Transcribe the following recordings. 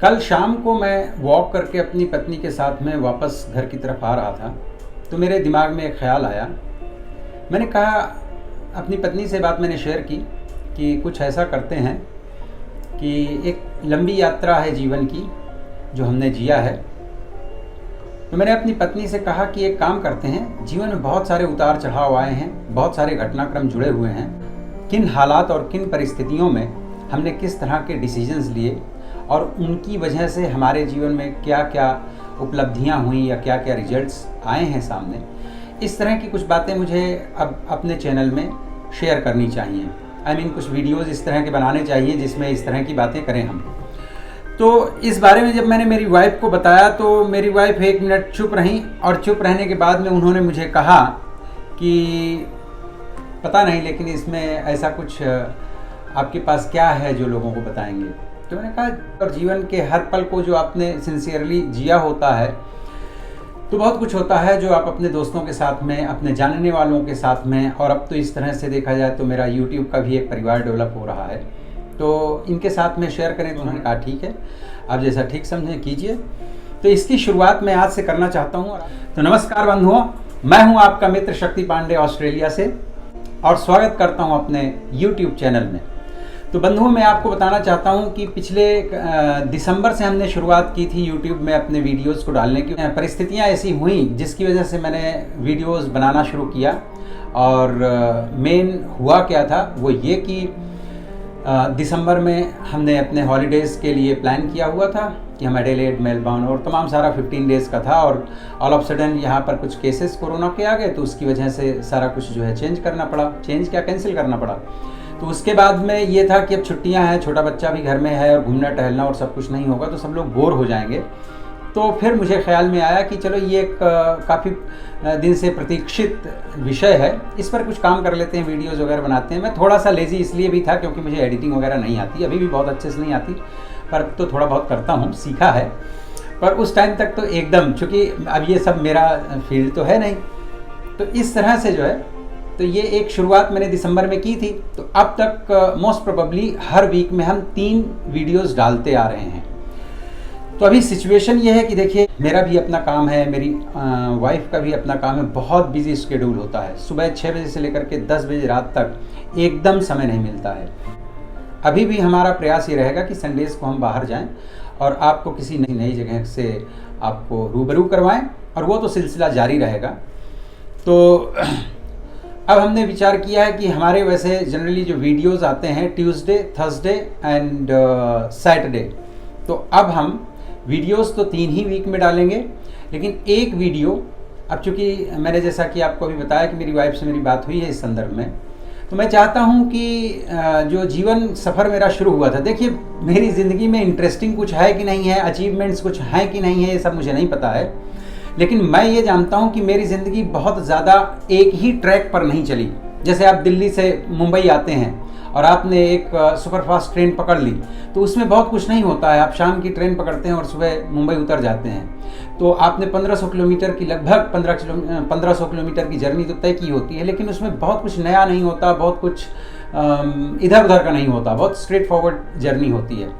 कल शाम को मैं वॉक करके अपनी पत्नी के साथ में वापस घर की तरफ आ रहा था, तो मेरे दिमाग में एक ख़्याल आया। मैंने कहा, अपनी पत्नी से बात मैंने शेयर की कि कुछ ऐसा करते हैं कि एक लंबी यात्रा है जीवन की जो हमने जिया है। तो मैंने अपनी पत्नी से कहा कि एक काम करते हैं, जीवन में बहुत सारे उतार चढ़ाव आए हैं, बहुत सारे घटनाक्रम जुड़े हुए हैं। किन हालात और किन परिस्थितियों में हमने किस तरह के डिसीजंस लिए और उनकी वजह से हमारे जीवन में क्या क्या उपलब्धियां हुई या क्या क्या रिजल्ट्स आए हैं सामने, इस तरह की कुछ बातें मुझे अब अपने चैनल में शेयर करनी चाहिए। कुछ वीडियोस इस तरह के बनाने चाहिए जिसमें इस तरह की बातें करें हम। तो इस बारे में जब मैंने मेरी वाइफ को बताया तो मेरी वाइफ 1 मिनट चुप रहीं, और चुप रहने के बाद में उन्होंने मुझे कहा कि पता नहीं, लेकिन इसमें ऐसा कुछ आपके पास क्या है जो लोगों को बताएंगे। तो मैंने कहा, और जीवन के हर पल को जो आपने सिंसियरली जिया होता है तो बहुत कुछ होता है जो आप अपने दोस्तों के साथ में, अपने जानने वालों के साथ में, और अब तो इस तरह से देखा जाए तो मेरा YouTube का भी एक परिवार डेवलप हो रहा है, तो इनके साथ में शेयर करें। तो उन्होंने कहा ठीक है, आप जैसा ठीक समझें कीजिए। तो इसकी शुरुआत मैं आज से करना चाहता हूँ। तो नमस्कार बंधुओं, मैं हूँ आपका मित्र शक्ति पांडे ऑस्ट्रेलिया से, और स्वागत करता हूँ अपने YouTube चैनल में। तो बंधुओं, मैं आपको बताना चाहता हूं कि पिछले दिसंबर से हमने शुरुआत की थी YouTube में अपने वीडियोस को डालने की। परिस्थितियां ऐसी हुई जिसकी वजह से मैंने वीडियोस बनाना शुरू किया, और मेन हुआ क्या था वो ये कि दिसंबर में हमने अपने हॉलीडेज़ के लिए प्लान किया हुआ था कि हम एडिलेड, मेलबर्न और तमाम सारा 15 डेज़ का था, और ऑल ऑफ सडन यहाँ पर कुछ केसेस कोरोना के आ गए, तो उसकी वजह से सारा कुछ जो है चेंज करना पड़ा। चेंज क्या, कैंसिल करना पड़ा। तो उसके बाद में ये था कि अब छुट्टियां हैं, छोटा बच्चा भी घर में है और घूमना टहलना और सब कुछ नहीं होगा तो सब लोग बोर हो जाएंगे। तो फिर मुझे ख्याल में आया कि चलो ये एक काफ़ी दिन से प्रतीक्षित विषय है, इस पर कुछ काम कर लेते हैं, वीडियोज़ वगैरह बनाते हैं। मैं थोड़ा सा लेज़ी इसलिए भी था क्योंकि मुझे एडिटिंग वगैरह नहीं आती, अभी भी बहुत अच्छे से नहीं आती, पर अब तो थोड़ा बहुत करता हूँ, सीखा है। पर उस टाइम तक तो एकदम, चूँकि अब ये सब मेरा फील्ड तो है नहीं, तो इस तरह से जो है, तो ये एक शुरुआत मैंने दिसंबर में की थी। तो अब तक मोस्ट प्रोबेबली हर वीक में हम 3 वीडियोस डालते आ रहे हैं। तो अभी सिचुएशन ये है कि देखिए, मेरा भी अपना काम है, मेरी वाइफ का भी अपना काम है, बहुत बिजी शेड्यूल होता है। सुबह 6 बजे से लेकर के 10 बजे रात तक एकदम समय नहीं मिलता है। अभी भी हमारा प्रयास ये रहेगा कि संडेज़ को हम बाहर जाएं और आपको किसी नई जगह से आपको रूबरू करवाएं, और वो तो सिलसिला जारी रहेगा। तो अब हमने विचार किया है कि हमारे वैसे जनरली जो वीडियोस आते हैं ट्यूसडे, थर्सडे एंड सैटरडे, तो अब हम वीडियोस तो 3 ही वीक में डालेंगे, लेकिन एक वीडियो, अब चूँकि मैंने जैसा कि आपको अभी बताया कि मेरी वाइफ से मेरी बात हुई है इस संदर्भ में, तो मैं चाहता हूं कि जो जीवन सफ़र मेरा शुरू हुआ था, देखिए मेरी ज़िंदगी में इंटरेस्टिंग कुछ है कि नहीं है, अचीवमेंट्स कुछ हैं कि नहीं है, ये सब मुझे नहीं पता है, लेकिन मैं ये जानता हूँ कि मेरी ज़िंदगी बहुत ज़्यादा एक ही ट्रैक पर नहीं चली। जैसे आप दिल्ली से मुंबई आते हैं और आपने एक सुपरफास्ट ट्रेन पकड़ ली, तो उसमें बहुत कुछ नहीं होता है। आप शाम की ट्रेन पकड़ते हैं और सुबह मुंबई उतर जाते हैं, तो आपने 1500 किलोमीटर की, लगभग 1500 किलोमीटर की जर्नी तो तय की होती है, लेकिन उसमें बहुत कुछ नया नहीं होता, बहुत कुछ इधर उधर का नहीं होता, बहुत स्ट्रेट फॉरवर्ड जर्नी होती है।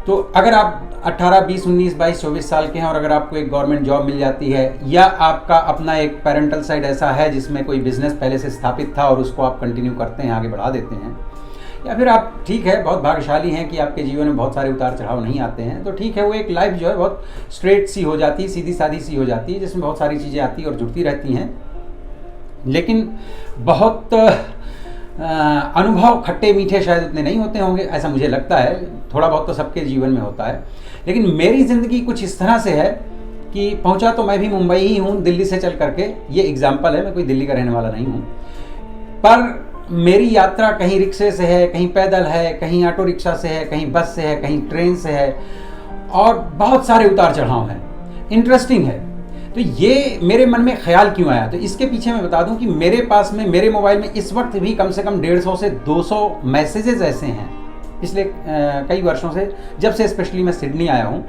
तो अगर आप 18, 20, 19, 22, 24 साल के हैं और अगर आपको एक गवर्नमेंट जॉब मिल जाती है, या आपका अपना एक पेरेंटल साइड ऐसा है जिसमें कोई बिजनेस पहले से स्थापित था और उसको आप कंटिन्यू करते हैं, आगे बढ़ा देते हैं, या फिर आप ठीक है बहुत भाग्यशाली हैं कि आपके जीवन में बहुत सारे उतार चढ़ाव नहीं आते हैं, तो ठीक है, वो एक लाइफ जो है बहुत स्ट्रेट सी हो जाती है, सीधी सादी सी हो जाती है, जिसमें बहुत सारी चीज़ें आती और जुड़ती रहती हैं, लेकिन बहुत अनुभव खट्टे मीठे शायद उतने नहीं होते होंगे, ऐसा मुझे लगता है। थोड़ा बहुत तो सबके जीवन में होता है, लेकिन मेरी ज़िंदगी कुछ इस तरह से है कि पहुंचा तो मैं भी मुंबई ही हूँ, दिल्ली से चल करके, ये एग्जाम्पल है, मैं कोई दिल्ली का रहने वाला नहीं हूँ, पर मेरी यात्रा कहीं रिक्शे से है, कहीं पैदल है, कहीं ऑटो रिक्शा से है, कहीं बस से है, कहीं ट्रेन से है, और बहुत सारे उतार चढ़ाव हैं। इंटरेस्टिंग है। तो ये मेरे मन में ख्याल क्यों आया, तो इसके पीछे मैं बता दूं कि मेरे पास में, मेरे मोबाइल में इस वक्त भी कम से कम 150 से 200 मैसेजेस ऐसे हैं पिछले कई वर्षों से, जब से स्पेशली मैं सिडनी आया हूं,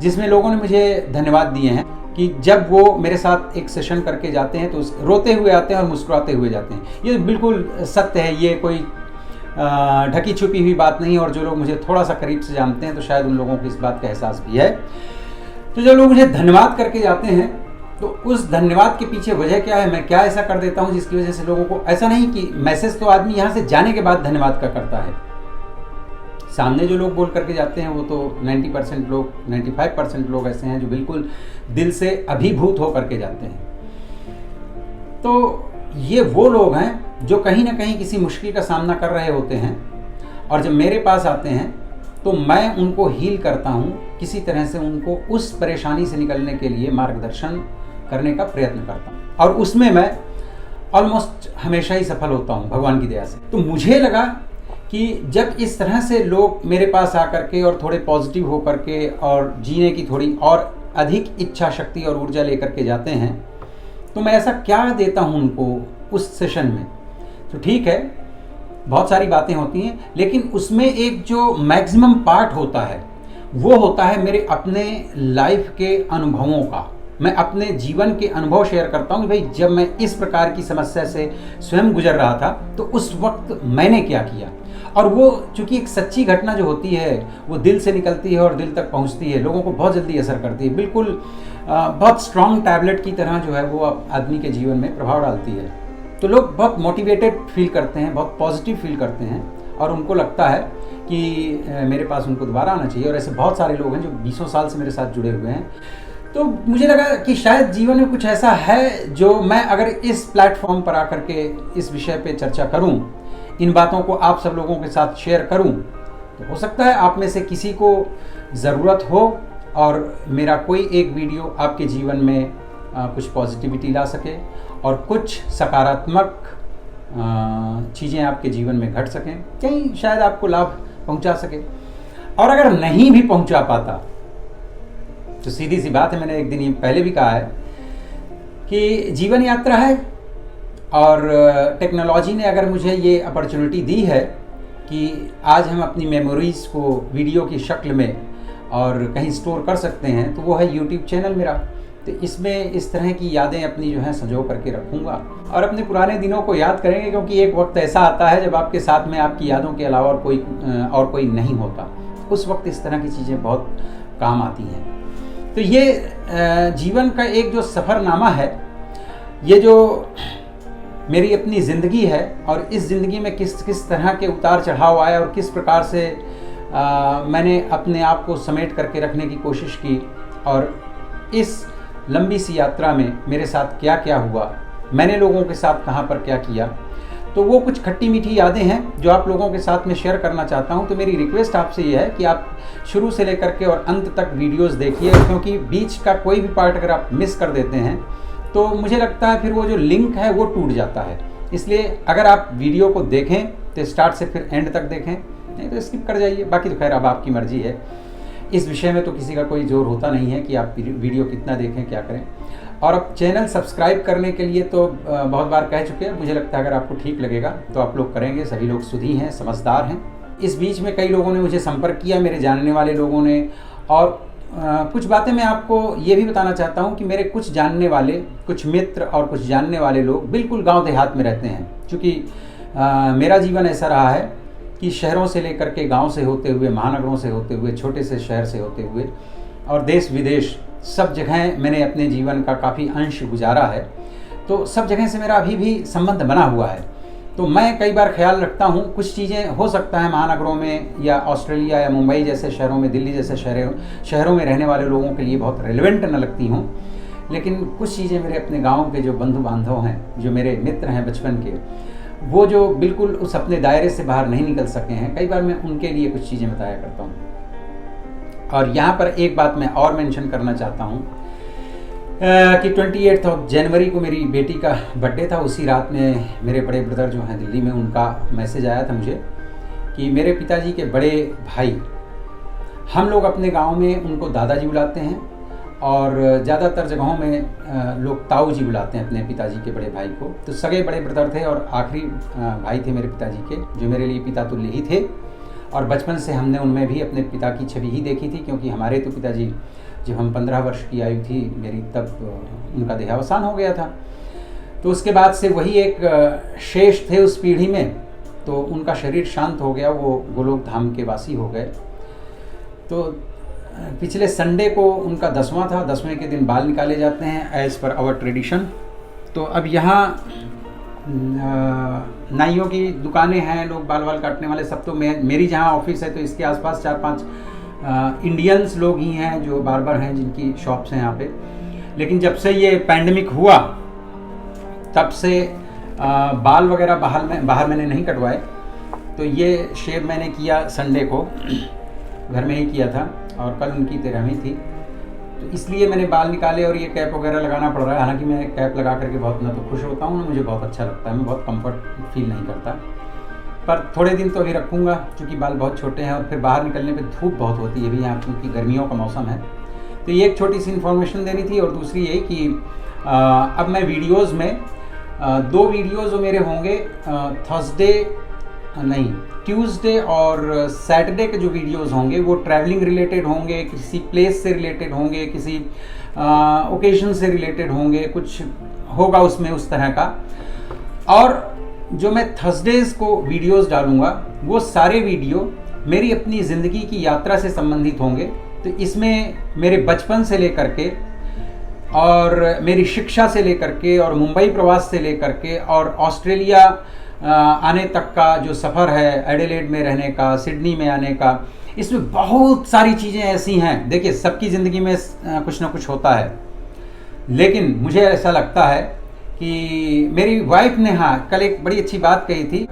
जिसमें लोगों ने मुझे धन्यवाद दिए हैं कि जब वो मेरे साथ एक सेशन करके जाते हैं तो रोते हुए आते हैं और मुस्कुराते हुए जाते हैं। ये बिल्कुल सत्य है, ये कोई ढकी छुपी हुई बात नहीं, और जो लोग मुझे थोड़ा सा करीब से जानते हैं तो शायद उन लोगों को इस बात का एहसास भी है। तो जब लोग मुझे धन्यवाद करके जाते हैं तो उस धन्यवाद के पीछे वजह क्या है, मैं क्या ऐसा कर देता हूँ जिसकी वजह से लोगों को, ऐसा नहीं कि मैसेज तो आदमी यहाँ से जाने के बाद धन्यवाद का करता है, सामने जो लोग बोल करके जाते हैं वो तो 90% लोग, 95% लोग ऐसे हैं जो बिल्कुल दिल से अभिभूत हो करके जाते हैं। तो ये वो लोग हैं जो कहीं ना कहीं किसी मुश्किल का सामना कर रहे होते हैं, और जब मेरे पास आते हैं तो मैं उनको हील करता हूँ, किसी तरह से उनको उस परेशानी से निकलने के लिए मार्गदर्शन करने का प्रयत्न करता हूँ, और उसमें मैं ऑलमोस्ट हमेशा ही सफल होता हूँ भगवान की दया से। तो मुझे लगा कि जब इस तरह से लोग मेरे पास आकर के और थोड़े पॉजिटिव होकर के और जीने की थोड़ी और अधिक इच्छा शक्ति और ऊर्जा लेकर के जाते हैं, तो मैं ऐसा क्या देता हूँ उनको उस सेशन में। तो ठीक है, बहुत सारी बातें होती हैं, लेकिन उसमें एक जो मैक्सिमम पार्ट होता है वो होता है मेरे अपने लाइफ के अनुभवों का। मैं अपने जीवन के अनुभव शेयर करता हूँ कि भाई जब मैं इस प्रकार की समस्या से स्वयं गुजर रहा था तो उस वक्त मैंने क्या किया। और वो चूंकि एक सच्ची घटना जो होती है वो दिल से निकलती है और दिल तक पहुँचती है, लोगों को बहुत जल्दी असर करती है, बिल्कुल बहुत स्ट्रॉन्ग टैबलेट की तरह जो है वो आदमी के जीवन में प्रभाव डालती है। तो लोग बहुत मोटिवेटेड फील करते हैं, बहुत पॉजिटिव फील करते हैं, और उनको लगता है कि मेरे पास उनको दोबारा आना चाहिए। और ऐसे बहुत सारे लोग हैं जो 20 साल से मेरे साथ जुड़े हुए हैं। तो मुझे लगा कि शायद जीवन में कुछ ऐसा है जो मैं अगर इस प्लेटफॉर्म पर आकर के इस विषय पे चर्चा करूं, इन बातों को आप सब लोगों के साथ शेयर करूं, तो हो सकता है आप में से किसी को ज़रूरत हो और मेरा कोई एक वीडियो आपके जीवन में कुछ पॉजिटिविटी ला सके और कुछ सकारात्मक चीज़ें आपके जीवन में घट सकें, कहीं शायद आपको लाभ पहुंचा सके। और अगर नहीं भी पहुंचा पाता तो सीधी सी बात है, मैंने एक दिन पहले भी कहा है कि जीवन यात्रा है, और टेक्नोलॉजी ने अगर मुझे ये अपॉर्चुनिटी दी है कि आज हम अपनी मेमोरीज़ को वीडियो की शक्ल में और कहीं स्टोर कर सकते हैं, तो वो है यूट्यूब चैनल मेरा। तो इसमें इस तरह की यादें अपनी जो है संजो करके रखूँगा और अपने पुराने दिनों को याद करेंगे, क्योंकि एक वक्त ऐसा आता है जब आपके साथ में आपकी यादों के अलावा और कोई नहीं होता। उस वक्त इस तरह की चीज़ें बहुत काम आती हैं। तो ये जीवन का एक जो सफ़रनामा है, ये जो मेरी अपनी ज़िंदगी है, और इस ज़िंदगी में किस किस तरह के उतार चढ़ाव आए और किस प्रकार से मैंने अपने आप को समेट करके रखने की कोशिश की, और इस लंबी सी यात्रा में मेरे साथ क्या क्या हुआ, मैंने लोगों के साथ कहाँ पर क्या किया, तो वो कुछ खट्टी मीठी यादें हैं जो आप लोगों के साथ में शेयर करना चाहता हूं। तो मेरी रिक्वेस्ट आपसे ये है कि आप शुरू से लेकर के और अंत तक वीडियोस देखिए, क्योंकि बीच का कोई भी पार्ट अगर आप मिस कर देते हैं तो मुझे लगता है फिर वो जो लिंक है वो टूट जाता है। इसलिए अगर आप वीडियो को देखें तो स्टार्ट से फिर एंड तक देखें, नहीं तो स्किप कर जाइए। बाकी तो खैर अब आपकी मर्जी है, इस विषय में तो किसी का कोई जोर होता नहीं है कि आप वीडियो कितना देखें, क्या करें। और अब चैनल सब्सक्राइब करने के लिए तो बहुत बार कह चुके हैं, मुझे लगता है अगर आपको ठीक लगेगा तो आप लोग करेंगे। सभी लोग सुधी हैं, समझदार हैं। इस बीच में कई लोगों ने मुझे संपर्क किया, मेरे जानने वाले लोगों ने, और कुछ बातें मैं आपको ये भी बताना चाहता हूँ कि मेरे कुछ जानने वाले, कुछ मित्र और कुछ जानने वाले लोग बिल्कुल गाँव देहात में रहते हैं। चूँकि मेरा जीवन ऐसा रहा है कि शहरों से लेकर के, गाँव से होते हुए, महानगरों से होते हुए, छोटे से शहर से होते हुए, और देश विदेश सब जगह मैंने अपने जीवन का काफ़ी अंश गुजारा है। तो सब जगह से मेरा अभी भी संबंध बना हुआ है। तो मैं कई बार ख्याल रखता हूँ, कुछ चीज़ें हो सकता है महानगरों में या ऑस्ट्रेलिया या मुंबई जैसे शहरों में, दिल्ली जैसे शहरों में रहने वाले लोगों के लिए बहुत रेलेवेंट न लगती हों, लेकिन कुछ चीज़ें मेरे अपने गाँव के जो बंधु बांधव हैं, जो मेरे मित्र हैं बचपन के, वो जो बिल्कुल उस अपने दायरे से बाहर नहीं निकल सके हैं, कई बार मैं उनके लिए कुछ चीज़ें बताया करता हूँ। और यहाँ पर एक बात मैं और मेंशन करना चाहता हूँ कि 28 जनवरी को मेरी बेटी का बर्थडे था। उसी रात में मेरे बड़े ब्रदर जो हैं दिल्ली में, उनका मैसेज आया था मुझे कि मेरे पिताजी के बड़े भाई, हम लोग अपने गांव में उनको दादाजी बुलाते हैं, और ज़्यादातर जगहों में लोग ताऊ जी बुलाते हैं अपने पिताजी के बड़े भाई को। तो सगे बड़े ब्रदर थे और आखिरी भाई थे मेरे पिताजी के, जो मेरे लिए पिता तुल्य ही थे। और बचपन से हमने उनमें भी अपने पिता की छवि ही देखी थी, क्योंकि हमारे तो पिताजी जब हम 15 वर्ष की आयु थी मेरी, तब उनका देहावसान हो गया था। तो उसके बाद से वही एक शेष थे उस पीढ़ी में, तो उनका शरीर शांत हो गया, वो गोलोक धाम के वासी हो गए। तो पिछले संडे को उनका 10वां था, 10वें के दिन बाल निकाले जाते हैं एज़ पर आवर ट्रेडिशन। तो अब यहाँ नाइयों की दुकानें हैं, लोग बाल काटने वाले सब। तो मेरी जहाँ ऑफिस है तो इसके आसपास 4-5 इंडियंस लोग ही हैं जो बार्बर हैं, जिनकी शॉप्स हैं यहाँ पे। लेकिन जब से ये पैंडमिक हुआ तब से बाल वगैरह बाहर मैंने नहीं कटवाए। तो ये शेव मैंने किया संडे को, घर में ही किया था, और कल उनकी 13वीं थी, तो इसलिए मैंने बाल निकाले और ये कैप वगैरह लगाना पड़ रहा है। हालांकि मैं कैप लगा करके बहुत ना तो खुश होता हूँ ना मुझे बहुत अच्छा लगता है, मैं बहुत कंफर्ट फील नहीं करता। पर थोड़े दिन तो अभी रखूँगा क्योंकि बाल बहुत छोटे हैं और फिर बाहर निकलने पे धूप बहुत होती है अभी यहाँ, क्योंकि गर्मियों का मौसम है। तो ये एक छोटी सी इन्फॉर्मेशन देनी थी। और दूसरी यही कि अब मैं वीडियोज़ में 2 वीडियोज़ जो मेरे होंगे ट्यूसडे और सैटरडे के जो वीडियोस होंगे वो ट्रैवलिंग रिलेटेड होंगे, किसी प्लेस से रिलेटेड होंगे, किसी ओकेजन से रिलेटेड होंगे, कुछ होगा उसमें उस तरह का। और जो मैं थर्सडेज को वीडियोस डालूंगा वो सारे वीडियो मेरी अपनी ज़िंदगी की यात्रा से संबंधित होंगे। तो इसमें मेरे बचपन से लेकर के और मेरी शिक्षा से लेकर के और मुंबई प्रवास से लेकर के और ऑस्ट्रेलिया आने तक का जो सफ़र है, एडिलेड में रहने का, सिडनी में आने का, इसमें बहुत सारी चीज़ें ऐसी हैं। देखिए, सबकी ज़िंदगी में कुछ ना कुछ होता है, लेकिन मुझे ऐसा लगता है कि मेरी वाइफ ने कल एक बड़ी अच्छी बात कही थी।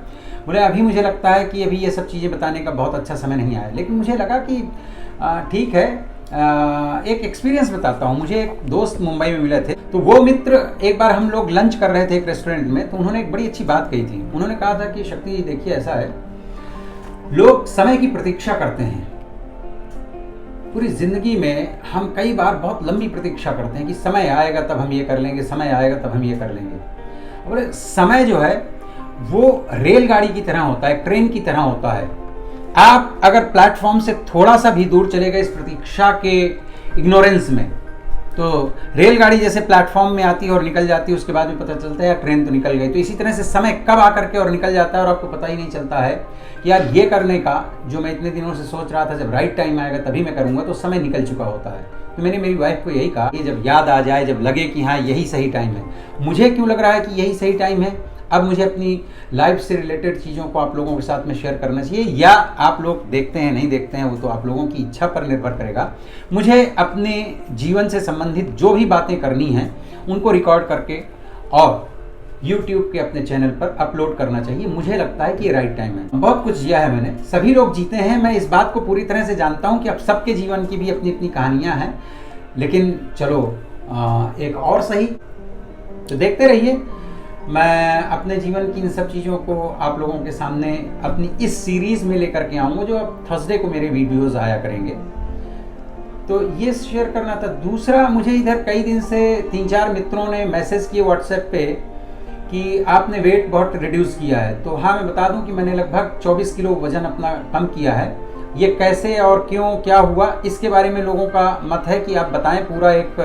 बोले अभी मुझे लगता है कि अभी ये सब चीज़ें बताने का बहुत अच्छा समय नहीं आया। लेकिन मुझे लगा कि ठीक है, एक एक्सपीरियंस बताता हूँ। मुझे एक दोस्त मुंबई में मिले थे, तो वो मित्र, एक बार हम लोग लंच कर रहे थे एक रेस्टोरेंट में, तो उन्होंने एक बड़ी अच्छी बात कही थी। उन्होंने कहा था कि शक्ति जी देखिए, ऐसा है, लोग समय की प्रतीक्षा करते हैं। पूरी जिंदगी में हम कई बार बहुत लंबी प्रतीक्षा करते हैं कि समय आएगा तब हम ये कर लेंगे, समय आएगा तब हम ये कर लेंगे। और समय जो है वो रेलगाड़ी की तरह होता है, ट्रेन की तरह होता है। आप अगर प्लेटफॉर्म से थोड़ा सा भी दूर चले गए इस प्रतीक्षा के इग्नोरेंस में, तो रेलगाड़ी जैसे प्लेटफॉर्म में आती है और निकल जाती है, उसके बाद में पता चलता है यार ट्रेन तो निकल गई। तो इसी तरह से समय कब आकर के और निकल जाता है और आपको पता ही नहीं चलता है कि यार ये करने का जो मैं इतने दिनों से सोच रहा था, जब राइट टाइम आएगा तभी मैं करूँगा, तो समय निकल चुका होता है। तो मैंने मेरी वाइफ को यही कहा कि जब याद आ जाए, जब लगे कि हाँ यही सही टाइम है। मुझे क्यों लग रहा है कि यही सही टाइम है? अब मुझे अपनी लाइफ से रिलेटेड चीज़ों को आप लोगों के साथ में शेयर करना चाहिए, या आप लोग देखते हैं नहीं देखते हैं वो तो आप लोगों की इच्छा पर निर्भर करेगा। मुझे अपने जीवन से संबंधित जो भी बातें करनी हैं उनको रिकॉर्ड करके और YouTube के अपने चैनल पर अपलोड करना चाहिए। मुझे लगता है कि ये राइट टाइम है। बहुत कुछ जिया है मैंने, सभी लोग जीते हैं, मैं इस बात को पूरी तरह से जानता हूँ कि अब सबके जीवन की भी अपनी अपनी कहानियाँ हैं। लेकिन चलो एक और सही, तो देखते रहिए। मैं अपने जीवन की इन सब चीज़ों को आप लोगों के सामने अपनी इस सीरीज़ में लेकर के आऊँगा, जो अब थर्सडे को मेरे वीडियोज़ आया करेंगे। तो ये शेयर करना था। दूसरा, मुझे इधर कई दिन से 3-4 मित्रों ने मैसेज किए व्हाट्सएप पे कि आपने वेट बहुत रिड्यूस किया है। तो हाँ, मैं बता दूं कि मैंने लगभग 24 किलो वज़न अपना कम किया है। ये कैसे और क्यों, क्या हुआ, इसके बारे में लोगों का मत है कि आप बताएं, पूरा एक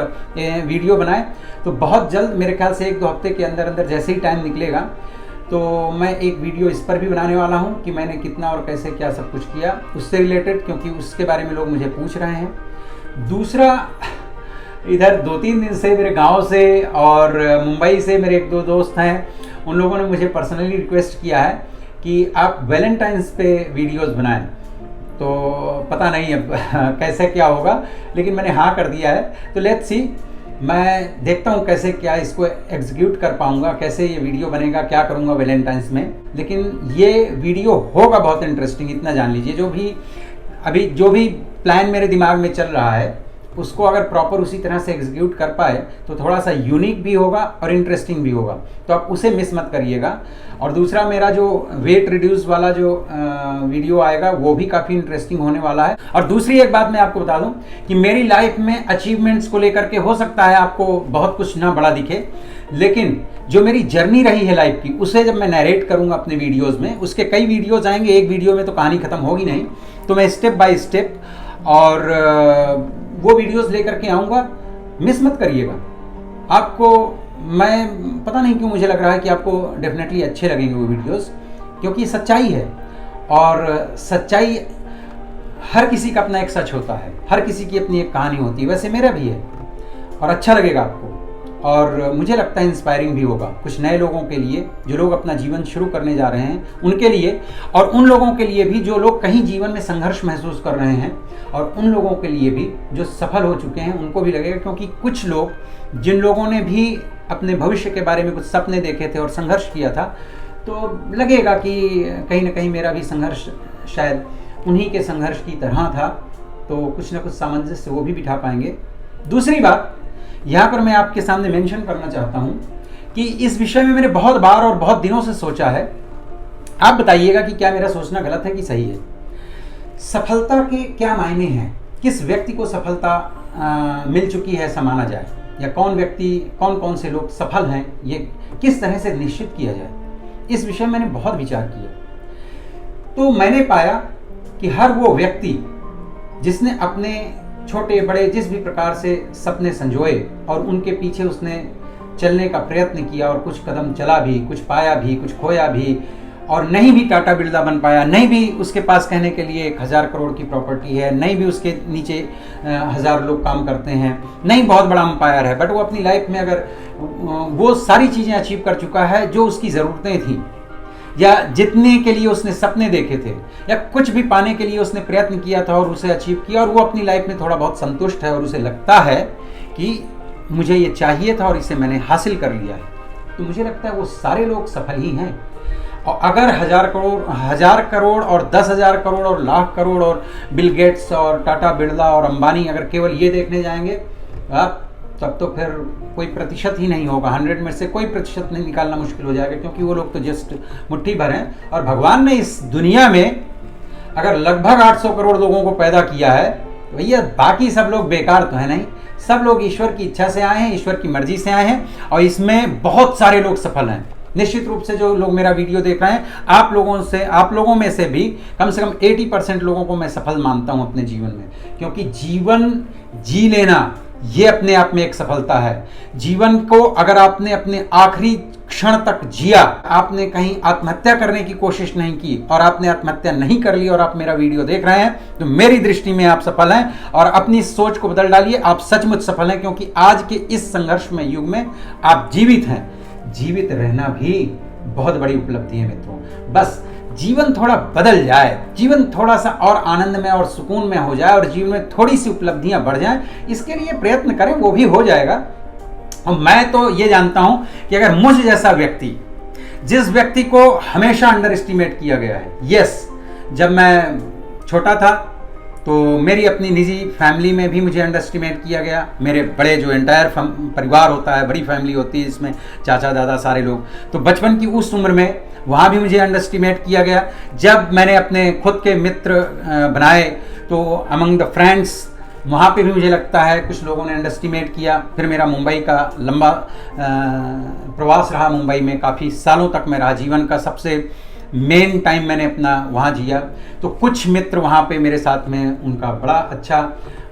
वीडियो बनाएं। तो बहुत जल्द, मेरे ख्याल से 1-2 हफ्ते के अंदर अंदर जैसे ही टाइम निकलेगा, तो मैं एक वीडियो इस पर भी बनाने वाला हूं कि मैंने कितना और कैसे क्या सब कुछ किया उससे रिलेटेड, क्योंकि उसके बारे में लोग मुझे पूछ रहे हैं। दूसरा, इधर 2-3 दिन से मेरे गांव से और मुंबई से मेरे 1-2 दोस्त हैं, उन लोगों ने मुझे पर्सनली रिक्वेस्ट किया है कि आप वैलेंटाइंस पे वीडियोस बनाएं। तो पता नहीं अब कैसे क्या होगा, लेकिन मैंने हाँ कर दिया है। तो लेट्स सी, मैं देखता हूँ कैसे क्या इसको एग्जीक्यूट कर पाऊँगा, कैसे ये वीडियो बनेगा, क्या करूँगा वैलेंटाइंस में। लेकिन ये वीडियो होगा बहुत इंटरेस्टिंग, इतना जान लीजिए। जो भी प्लान मेरे दिमाग में चल रहा है उसको अगर प्रॉपर उसी तरह से एग्जीक्यूट कर पाए तो थोड़ा सा यूनिक भी होगा और इंटरेस्टिंग भी होगा, तो आप उसे मिस मत करिएगा। और दूसरा, मेरा जो वेट रिड्यूस वाला जो वीडियो आएगा वो भी काफ़ी इंटरेस्टिंग होने वाला है। और दूसरी एक बात मैं आपको बता दूं कि मेरी लाइफ में अचीवमेंट्स को लेकर के हो सकता है आपको बहुत कुछ ना बड़ा दिखे, लेकिन जो मेरी जर्नी रही है लाइफ की, उसे जब मैं नरेट करूंगा अपने वीडियोज़ में, उसके कई वीडियोज़ आएंगे, एक वीडियो में तो कहानी ख़त्म होगी नहीं, तो मैं स्टेप बाय स्टेप और वो वीडियोस लेकर के आऊँगा, मिस मत करिएगा। आपको, मैं पता नहीं क्यों मुझे लग रहा है कि आपको डेफिनेटली अच्छे लगेंगे वो वीडियोस, क्योंकि ये सच्चाई है। और सच्चाई, हर किसी का अपना एक सच होता है, हर किसी की अपनी एक कहानी होती है, वैसे मेरा भी है। और अच्छा लगेगा आपको, और मुझे लगता है इंस्पायरिंग भी होगा कुछ नए लोगों के लिए, जो लोग अपना जीवन शुरू करने जा रहे हैं उनके लिए, और उन लोगों के लिए भी जो लोग कहीं जीवन में संघर्ष महसूस कर रहे हैं, और उन लोगों के लिए भी जो सफल हो चुके हैं उनको भी लगेगा। क्योंकि कुछ लोग, जिन लोगों ने भी अपने भविष्य के बारे में कुछ सपने देखे थे और संघर्ष किया था, तो लगेगा कि कहीं ना कहीं मेरा भी संघर्ष शायद उन्हीं के संघर्ष की तरह था, तो कुछ ना कुछ सामंजस्य वो भी बिठा पाएंगे। दूसरी बात यहाँ पर मैं आपके सामने मेंशन करना चाहता हूँ कि इस विषय में मैंने बहुत बार और बहुत दिनों से सोचा है। आप बताइएगा कि क्या मेरा सोचना गलत है कि सही है। सफलता के क्या मायने हैं, किस व्यक्ति को सफलता मिल चुकी है ऐसा माना जाए, या कौन व्यक्ति, कौन कौन से लोग सफल हैं, ये किस तरह से निश्चित किया जाए। इस विषय में मैंने बहुत विचार किया, तो मैंने पाया कि हर वो व्यक्ति जिसने अपने छोटे बड़े जिस भी प्रकार से सपने संजोए और उनके पीछे उसने चलने का प्रयत्न किया, और कुछ कदम चला भी, कुछ पाया भी, कुछ खोया भी, और नहीं भी टाटा बिरला बन पाया, नहीं भी उसके पास कहने के लिए 1000 करोड़ की प्रॉपर्टी है, नहीं भी उसके नीचे 1000 लोग काम करते हैं, नहीं बहुत बड़ा अंपायर है, बट वो अपनी लाइफ में अगर वो सारी चीज़ें अचीव कर चुका है जो उसकी ज़रूरतें थी, या जितने के लिए उसने सपने देखे थे, या कुछ भी पाने के लिए उसने प्रयत्न किया था और उसे अचीव किया, और वो अपनी लाइफ में थोड़ा बहुत संतुष्ट है और उसे लगता है कि मुझे ये चाहिए था और इसे मैंने हासिल कर लिया है, तो मुझे लगता है वो सारे लोग सफल ही हैं। और अगर 1000 करोड़ और 10,000 करोड़ और लाख करोड़ और बिल गेट्स और टाटा बिरला और अंबानी अगर केवल ये देखने जाएंगे आप, तब तो फिर कोई प्रतिशत ही नहीं होगा। 100 में से कोई प्रतिशत नहीं निकालना मुश्किल हो जाएगा, क्योंकि वो लोग तो जस्ट मुट्ठी भर हैं। और भगवान ने इस दुनिया में अगर लगभग 800 करोड़ लोगों को पैदा किया है, तो भैया बाकी सब लोग बेकार तो है नहीं, सब लोग ईश्वर की इच्छा से आए हैं, ईश्वर की मर्जी से आए हैं, और इसमें बहुत सारे लोग सफल हैं। निश्चित रूप से जो लोग मेरा वीडियो देख रहे हैं, आप लोगों में से भी कम से कम 80% लोगों को मैं सफल मानता हूं अपने जीवन में, क्योंकि जीवन जी लेना ये अपने आप में एक सफलता है। जीवन को अगर आपने अपने आखिरी क्षण तक जिया, आपने कहीं आत्महत्या करने की कोशिश नहीं की और आपने आत्महत्या नहीं कर ली और आप मेरा वीडियो देख रहे हैं, तो मेरी दृष्टि में आप सफल हैं। और अपनी सोच को बदल डालिए, आप सचमुच सफल हैं, क्योंकि आज के इस संघर्षमय युग में आप जीवित हैं। जीवित रहना भी बहुत बड़ी उपलब्धि है मित्रों। बस जीवन थोड़ा बदल जाए, जीवन थोड़ा सा और आनंदमय और सुकून में हो जाए, और जीवन में थोड़ी सी उपलब्धियां बढ़ जाएं, इसके लिए प्रयत्न करें, वो भी हो जाएगा। और मैं तो ये जानता हूं कि अगर मुझ जैसा व्यक्ति, जिस व्यक्ति को हमेशा अंडर एस्टिमेट किया गया है, यस, जब मैं छोटा था तो मेरी अपनी निजी फैमिली में भी मुझे अंडर एस्टिमेट किया गया। मेरे बड़े जो एंटायर परिवार होता है, बड़ी फैमिली होती है, इसमें चाचा दादा सारे लोग, तो बचपन की उस उम्र में वहाँ भी मुझे अंडर एस्टिमेट किया गया। जब मैंने अपने खुद के मित्र बनाए तो अमंग द फ्रेंड्स, वहाँ पे भी मुझे लगता है कुछ लोगों ने अंडर एस्टिमेट किया। फिर मेरा मुंबई का लंबा प्रवास रहा, मुंबई में काफ़ी सालों तक मैं रहा, जीवन का सबसे मेन टाइम मैंने अपना वहाँ जिया। तो कुछ मित्र वहाँ पे मेरे साथ में, उनका बड़ा अच्छा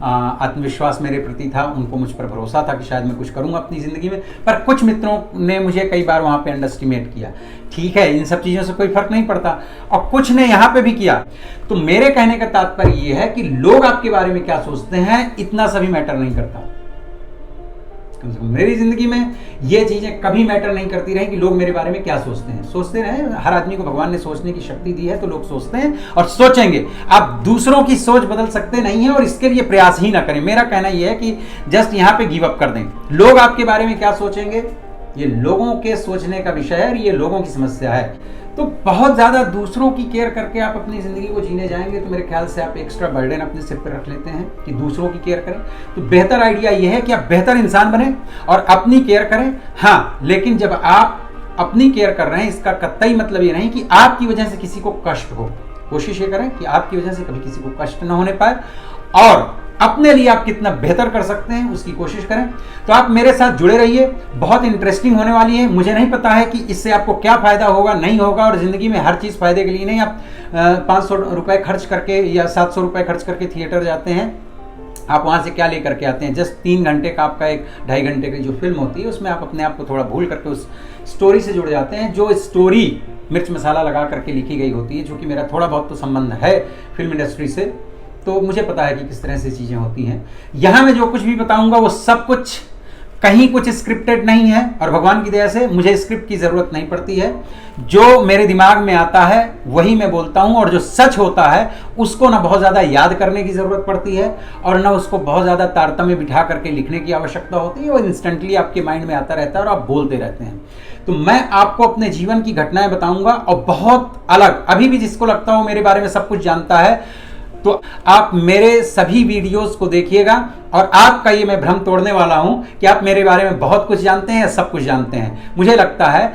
आत्मविश्वास मेरे प्रति था, उनको मुझ पर भरोसा था कि शायद मैं कुछ करूँगा अपनी ज़िंदगी में। पर कुछ मित्रों ने मुझे कई बार वहाँ पे अंडर एस्टिमेट किया। ठीक है, इन सब चीज़ों से कोई फर्क नहीं पड़ता, और कुछ ने यहाँ पे भी किया। तो मेरे कहने का तात्पर्य ये है कि लोग आपके बारे में क्या सोचते हैं, इतना सभी मैटर नहीं करता। मेरी जिंदगी में ये चीजें कभी मैटर नहीं करती रही कि लोग मेरे बारे में क्या सोचते हैं। सोचते रहे, हर आदमी को भगवान ने सोचने की शक्ति दी है, तो लोग सोचते हैं और सोचेंगे। आप दूसरों की सोच बदल सकते नहीं हैं, और इसके लिए प्रयास ही ना करें। मेरा कहना यह है कि जस्ट यहाँ पे गिव अप कर दें। लोग आपके बारे में क्या सोचेंगे, ये लोगों के सोचने का विषय है, ये लोगों की समस्या है। तो बहुत ज़्यादा दूसरों की केयर करके आप अपनी ज़िंदगी को जीने जाएंगे तो मेरे ख्याल से आप एक्स्ट्रा बर्डन अपने सिर पर रख लेते हैं कि दूसरों की केयर करें। तो बेहतर आइडिया यह है कि आप बेहतर इंसान बने और अपनी केयर करें। हाँ, लेकिन जब आप अपनी केयर कर रहे हैं, इसका कतई मतलब ये नहीं कि आपकी वजह से किसी को कष्ट हो। कोशिश ये करें कि आपकी वजह से कभी किसी को कष्ट न होने पाए, और अपने लिए आप कितना बेहतर कर सकते हैं उसकी कोशिश करें। तो आप मेरे साथ जुड़े रहिए, बहुत इंटरेस्टिंग होने वाली है। मुझे नहीं पता है कि इससे आपको क्या फ़ायदा होगा, नहीं होगा, और ज़िंदगी में हर चीज़ फ़ायदे के लिए नहीं। आप 500 रुपये खर्च करके या 700 रुपये खर्च करके थिएटर जाते हैं, आप वहाँ से क्या लेकर के आते हैं। जस्ट 3 घंटे का आपका एक 2.5 घंटे की जो फिल्म होती है उसमें आप अपने आप को थोड़ा भूल करके उस स्टोरी से जुड़ जाते हैं, जो स्टोरी मिर्च मसाला लगा करके लिखी गई होती है। चूँकि मेरा थोड़ा बहुत तो संबंध है फिल्म इंडस्ट्री से, तो मुझे पता है कि किस तरह से चीज़ें होती हैं। यहाँ मैं जो कुछ भी बताऊँगा वो सब कुछ कहीं कुछ स्क्रिप्टेड नहीं है, और भगवान की दया से मुझे स्क्रिप्ट की ज़रूरत नहीं पड़ती है। जो मेरे दिमाग में आता है वही मैं बोलता हूँ, और जो सच होता है उसको ना बहुत ज़्यादा याद करने की ज़रूरत पड़ती है और ना उसको बहुत ज़्यादा तारतम्य बिठा करके लिखने की आवश्यकता होती है। वो इंस्टेंटली आपके माइंड में आता रहता है और आप बोलते रहते हैं। तो मैं आपको अपने जीवन की घटनाएं बताऊंगा, और बहुत अलग, अभी भी जिसको लगता हो मेरे बारे में सब कुछ जानता है, तो आप मेरे सभी वीडियोस को देखिएगा, और आपका ये मैं भ्रम तोड़ने वाला हूं कि आप मेरे बारे में बहुत कुछ जानते हैं या सब कुछ जानते हैं। मुझे लगता है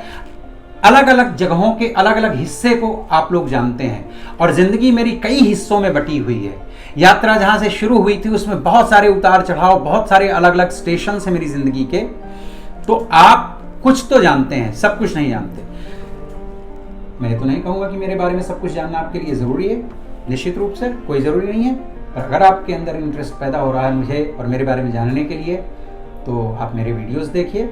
अलग अलग जगहों के अलग अलग हिस्से को आप लोग जानते हैं, और जिंदगी मेरी कई हिस्सों में बटी हुई है। यात्रा जहां से शुरू हुई थी उसमें बहुत सारे उतार चढ़ाव, बहुत सारे अलग अलग स्टेशन है मेरी जिंदगी के। तो आप कुछ तो जानते हैं, सब कुछ नहीं जानते। मैं तो नहीं कहूंगा कि मेरे बारे में सब कुछ जानना आपके लिए जरूरी है, निश्चित रूप से कोई ज़रूरी नहीं है। पर अगर आपके अंदर इंटरेस्ट पैदा हो रहा है मुझे और मेरे बारे में जानने के लिए, तो आप मेरे वीडियोस देखिए।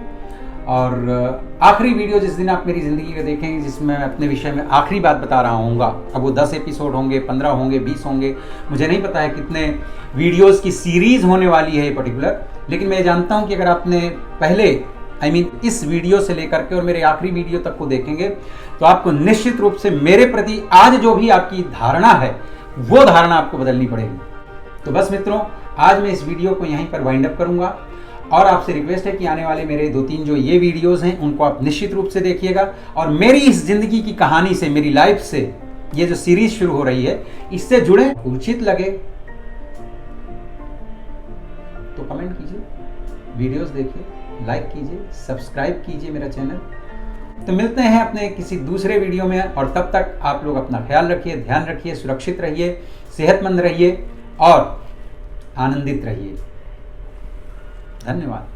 और आखिरी वीडियो जिस दिन आप मेरी ज़िंदगी का देखेंगे, जिसमें मैं अपने विषय में आखिरी बात बता रहा हूँगा, अब वो 10 एपिसोड होंगे, 15 होंगे, 20 होंगे, मुझे नहीं पता है कितने वीडियोज़ की सीरीज़ होने वाली है ये पर्टिकुलर। लेकिन मैं जानता हूँ कि अगर आपने पहले इस वीडियो से लेकर के और मेरे आखिरी वीडियो तक को देखेंगे, तो आपको निश्चित रूप से मेरे प्रति आज जो भी आपकी धारणा है वो धारणा आपको बदलनी पड़ेगी। तो बस मित्रों, आज मैं इस वीडियो को यहीं पर वाइंड अप करूंगा, और आपसे रिक्वेस्ट है कि आने वाले मेरे 2-3 जो ये वीडियोस हैं उनको आप निश्चित रूप से देखिएगा, और मेरी इस जिंदगी की कहानी से, मेरी लाइफ से ये जो सीरीज शुरू हो रही है इससे जुड़े। उचित लगे तो कमेंट कीजिए, वीडियोस देखिए, लाइक कीजिए, सब्सक्राइब कीजिए मेरा चैनल। तो मिलते हैं अपने किसी दूसरे वीडियो में, और तब तक आप लोग अपना ख्याल रखिए, ध्यान रखिए, सुरक्षित रहिए, सेहतमंद रहिए और आनंदित रहिए। धन्यवाद।